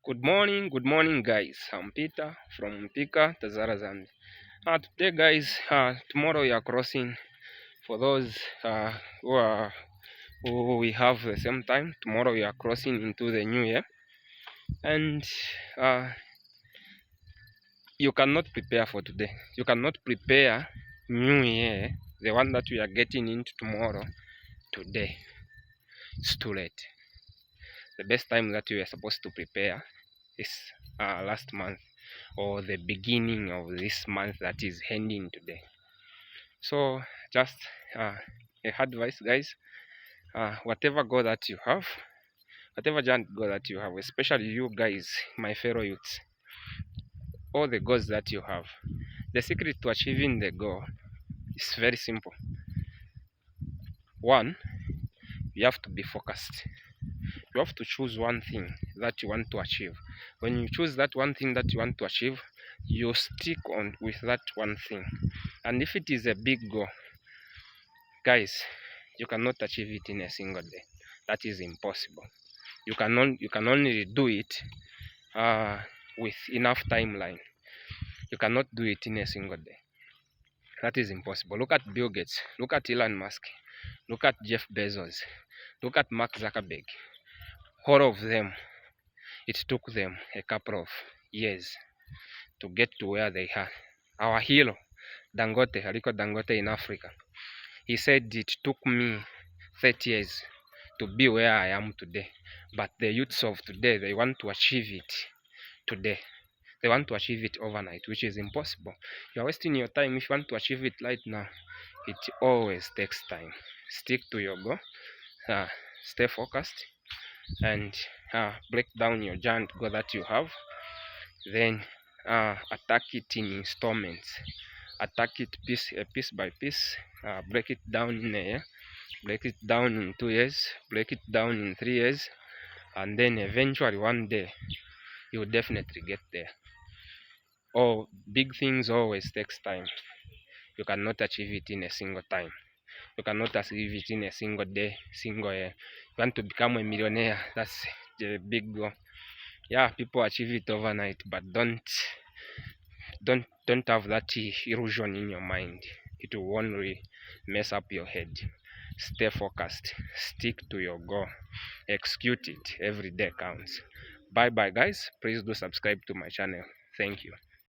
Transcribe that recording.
Good morning, guys. I'm Peter from Pika, Tazara, Zambia. Today, guys, tomorrow we are crossing. For those who are who we have the same time, tomorrow we are crossing into the new year, and uh, you cannot prepare for today. You cannot prepare new year, the one that we are getting into tomorrow. Today, it's too late. The best time that we are supposed to prepare is last month, or the beginning of this month that is ending today. So just advice, guys, whatever goal that you have, whatever giant goal that you have, especially you guys, my fellow youths, all the goals that you have, the secret to achieving the goal is very simple. One, you have to be focused. You have to choose one thing that you want to achieve. When you choose that one thing that you want to achieve, you stick on with that one thing. And if it is a big goal, guys, you cannot achieve it in a single day. That is impossible. You can only do it with enough timeline. You cannot do it in a single day. That is impossible. Look at Bill Gates. Look at Elon Musk. Look at Jeff Bezos. Look at Mark Zuckerberg. All of them, it took them a couple of years to get to where they are. Our hero, Dangote, Aliko Dangote in Africa, he said it took me 30 years to be where I am today. But the youths of today, they want to achieve it today. They want to achieve it overnight, which is impossible. You are wasting your time. If you want to achieve it right now, it always takes time. Stick to your goal. Stay focused, and break down your giant goal that you have. Then attack it in installments. Attack it piece by piece. Break it down in a year. Break it down in 2 years. Break it down in 3 years. And then eventually one day, you'll definitely get there. Oh, big things always takes time. You cannot achieve it in a single time. You cannot achieve it in a single day, single year. You want to become a millionaire, that's the big goal. Yeah, people achieve it overnight, but don't have that illusion in your mind. It will only mess up your head. Stay focused. Stick to your goal. Execute it. Every day counts. Bye bye, guys. Please do subscribe to my channel. Thank you.